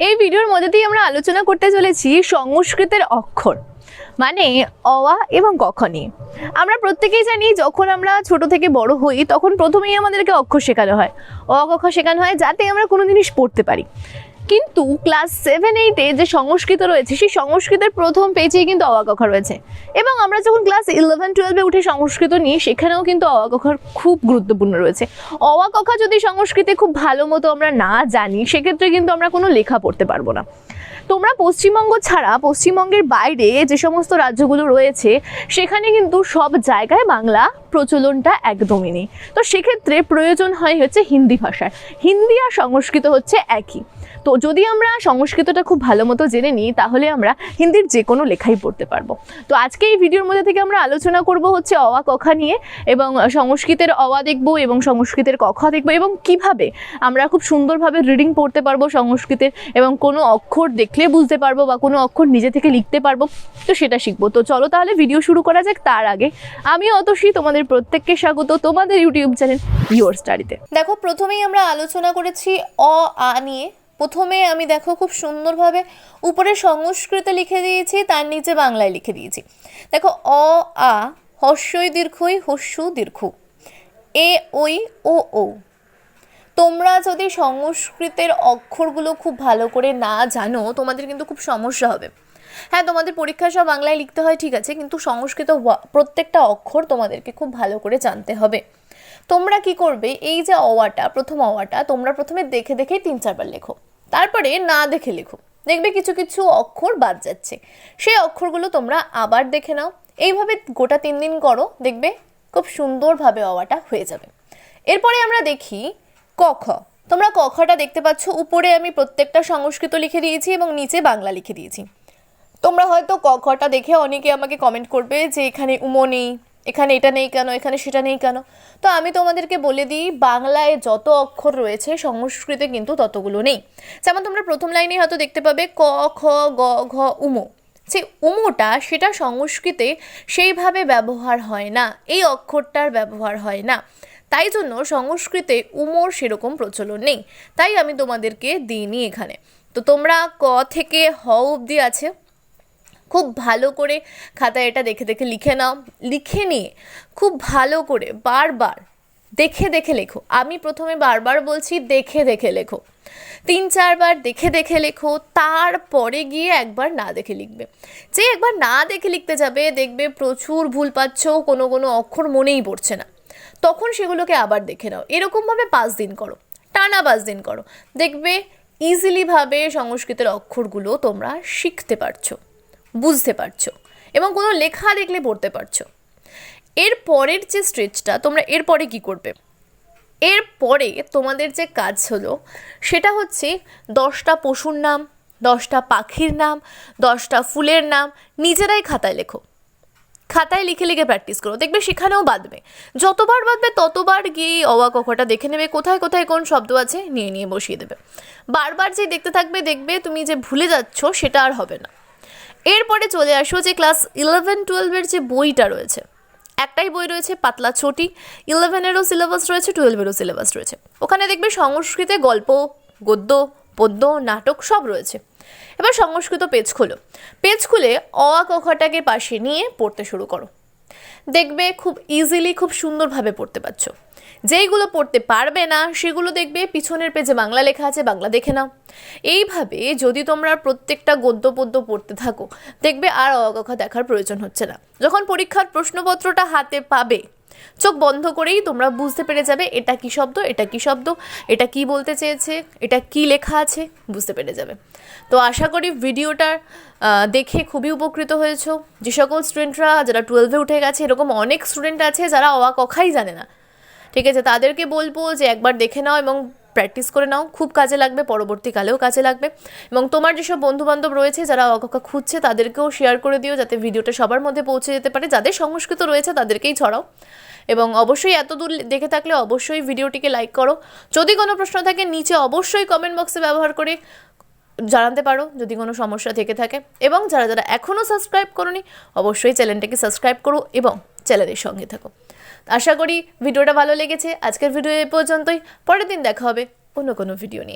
এই ভিডিওর মধ্যে দিয়ে আমরা আলোচনা করতে চলেছি সংস্কৃতের অক্ষর মানে অ আ এবং ক খ নিয়ে। আমরা প্রত্যেকেই জানি যখন আমরা ছোট থেকে বড় হই তখন প্রথমেই আমাদেরকে অক্ষর শেখানো হয়, অ ক খ শেখানো হয় যাতে আমরা কোনো জিনিস পড়তে পারি। কিন্তু ক্লাস 7-8-এ যে সংস্কৃত রয়েছে সেই সংস্কৃতের প্রথম পেজেই কিন্তু অ আ ক খ রয়েছে, এবং আমরা যখন ক্লাস 11-12-এ উঠে সংস্কৃত নিই সেখানেও কিন্তু অ আ ক খর খুব গুরুত্বপূর্ণ রয়েছে। অ আ ক খ যদি সংস্কৃতে খুব ভালো মতো আমরা না জানি সেক্ষেত্রে কিন্তু আমরা কোনো লেখা পড়তে পারবো না। তোমরা পশ্চিমবঙ্গ ছাড়া পশ্চিমবঙ্গের বাইরে যে সমস্ত রাজ্যগুলো রয়েছে সেখানে কিন্তু সব জায়গায় বাংলা প্রচলনটা একদমই নেই। তো সেক্ষেত্রে প্রয়োজন হয় হচ্ছে হিন্দি ভাষার। হিন্দি আর সংস্কৃত হচ্ছে একই। তো যদি আমরা সংস্কৃতটা খুব ভালো মতো জেনে নিই তাহলে আমরা হিন্দির যে কোনো লেখাই পড়তে পারবো। তো আজকে এই ভিডিওর মধ্যে থেকে আমরা আলোচনা করব হচ্ছে অ আ ক খ নিয়ে, এবং সংস্কৃতের অ আ দেখবো এবং সংস্কৃতের ক খ দেখবো, এবং কিভাবে আমরা খুব সুন্দরভাবে রিডিং পড়তে পারবো সংস্কৃতের, এবং কোনো অক্ষর দেখলে বুঝতে পারবো বা কোনো অক্ষর নিজে থেকে লিখতে পারবো, তো সেটা শিখবো। তো চলো তাহলে ভিডিও শুরু করা যাক। তার আগে আমি অতসী, তোমাদের প্রত্যেককে স্বাগত তোমাদের ইউটিউব চ্যানেল ইয়োর স্টাডিতে। দেখো, প্রথমেই আমরা আলোচনা করেছি অ আ নিয়ে। প্রথমে আমি দেখো খুব সুন্দরভাবে উপরে সংস্কৃতে লিখে দিয়েছি, তার নিচে বাংলায় লিখে দিয়েছি। দেখো অ আ হস্যই দীর্ঘই হস্যু দীর্ঘ, এ ওই ও ও। তোমরা যদি সংস্কৃতের অক্ষরগুলো খুব ভালো করে না জানো তোমাদের কিন্তু খুব সমস্যা হবে। হ্যাঁ, তোমাদের পরীক্ষা সব বাংলায় লিখতে হয় ঠিক আছে, কিন্তু সংস্কৃত প্রত্যেকটা অক্ষর তোমাদেরকে খুব ভালো করে জানতে হবে। তোমরা কি করবে, এই যে অওয়াটা, প্রথম অওয়াটা তোমরা প্রথমে দেখে দেখেই 3-4 বার লেখো, তারপরে না দেখে লেখো। দেখবে কিছু কিছু অক্ষর বাদ যাচ্ছে, সেই অক্ষরগুলো তোমরা আবার দেখে নাও। এইভাবে গোটা 3 দিন করো, দেখবে খুব সুন্দরভাবে অওয়াটা হয়ে যাবে। এরপরে আমরা দেখি ক খ। তোমরা ক খটা দেখতে পাচ্ছ, উপরে আমি প্রত্যেকটা সংস্কৃত লিখে দিয়েছি এবং নিচে বাংলা লিখে দিয়েছি। তোমরা হয়তো ক খটা দেখে অনেকে আমাকে কমেন্ট করবে যে এখানে উমো নেই, এখানে এটা নেই কেন, এখানে সেটা নেই কেন। তো আমি তোমাদেরকে বলে দিই, বাংলায় যত অক্ষর রয়েছে সংস্কৃতে কিন্তু ততগুলো নেই। যেমন তোমরা প্রথম লাইনে হয়তো দেখতে পাবে ক খ গ ঘ উমো। সেই উমোটা সেটা সংস্কৃতে সেইভাবে ব্যবহার হয় না, এই অক্ষরটার ব্যবহার হয় না, তাই জন্য সংস্কৃতে উমোর সেরকম প্রচলন নেই, তাই আমি তোমাদেরকে দিইনি এখানে। তো তোমরা ক থেকে হ অবধি আছে, খুব ভালো করে খাতায় এটা দেখে দেখে লিখে নাও। লিখে নিয়ে খুব ভালো করে বারবার দেখে দেখে লেখো। আমি প্রথমে বারবার বলছি দেখে দেখে লেখো, 3-4 বার দেখে দেখে লেখো, তারপরে গিয়ে একবার না দেখে লিখবে। যে একবার না দেখে লিখতে যাবে দেখবে প্রচুর ভুল পাচ্ছ, কোনো কোনো অক্ষর মনেই পড়ছে না, তখন সেগুলোকে আবার দেখে নাও। এরকমভাবে 5 দিন করো, টানা 5 দিন করো, দেখবে ইজিলিভাবে সংস্কৃতের অক্ষরগুলো তোমরা শিখতে পারছো, বুঝতে পারছো, এবং কোনো লেখা দেখলে পড়তে পারছো। এর পরের যে স্টেজটা, তোমরা এরপরে কি করবে, এরপরে তোমাদের যে কাজ হলো সেটা হচ্ছে 10টা পশুর নাম, 10টা পাখির নাম, 10টা ফুলের নাম নিজেরাই খাতায় লেখো। খাতায় লিখে লিখে প্র্যাকটিস করো, দেখবে সেখানেও বাঁধবে। যতবার বাঁধবে ততবার গিয়ে অ আ ক খটা দেখে নেবে, কোথায় কোথায় কোন শব্দ আছে নিয়ে নিয়ে বসিয়ে দেবে। বারবার যে দেখতে থাকবে দেখবে তুমি যে ভুলে যাচ্ছ সেটা আর হবে না। এরপরে চলে আসো যে ক্লাস 11-12-এর যে বইটা রয়েছে, একটাই বই রয়েছে পাতলা ছোটি, 11-এরও সিলেবাস রয়েছে, 12-এরও সিলেবাস রয়েছে। ওখানে দেখবে সংস্কৃতে গল্প, গদ্য, পদ্য, নাটক সব রয়েছে। এবার সংস্কৃত পেজ খোলো, পেজ খুলে অ আ ক খটাকে পাশে নিয়ে পড়তে শুরু করো। দেখবে খুব ইজিলি, খুব সুন্দরভাবে পড়তে পারছো। যেইগুলো পড়তে পারবে না সেগুলো দেখবে পিছনের পেজে বাংলা লেখা আছে, বাংলা দেখে নাও। এইভাবে যদি তোমরা প্রত্যেকটা গদ্য পদ্য পড়তে থাকো দেখবে আর অ আ ক খ দেখার প্রয়োজন হচ্ছে না। যখন পরীক্ষার প্রশ্নপত্রটা হাতে পাবে চোখ বন্ধ করেই তোমরা বুঝতে পেরে যাবে এটা কি শব্দ, এটা কি শব্দ, এটা কি বলতে চেয়েছে, এটা কি লেখা আছে, বুঝতে পেরে যাবে। তো আশা করি ভিডিওটা দেখে খুবই উপকৃত হয়েছো। যে সকল স্টুডেন্টরা যারা 12-এ উঠে গেছে, এরকম অনেক স্টুডেন্ট আছে যারা অ আ ক খাই জানে না, ঠিক আছে, তাদেরকে বলবো যে একবার দেখে নাও এবং প্র্যাকটিস করে নাও, খুব কাজে লাগবে, পরবর্তীকালেও কাজে লাগবে। এবং তোমার যেসব বন্ধুবান্ধব রয়েছে যারা অ আ ক খ খুঁজছে তাদেরকেও শেয়ার করে দিও, যাতে ভিডিওটা সবার মধ্যে পৌঁছে যেতে পারে। যাদের সংস্কৃত রয়েছে তাদেরকেই ছড়াও, এবং অবশ্যই এত দূর দেখে থাকলে অবশ্যই ভিডিওটিকে লাইক করো। যদি কোনো প্রশ্ন থাকে নিচে অবশ্যই কমেন্ট বক্সে ব্যবহার করে জানাতে পারো যদি কোনো সমস্যা থেকে থাকে। এবং যারা যারা এখনও সাবস্ক্রাইব করোনি অবশ্যই চ্যানেলটাকে সাবস্ক্রাইব করো এবং চ্যানেলের সঙ্গে থাকো। আশা করি ভিডিওটা ভালো লেগেছে। আজকের ভিডিও এ পর্যন্তই, পরের দিন দেখা হবে অন্য কোনো ভিডিও নিয়ে।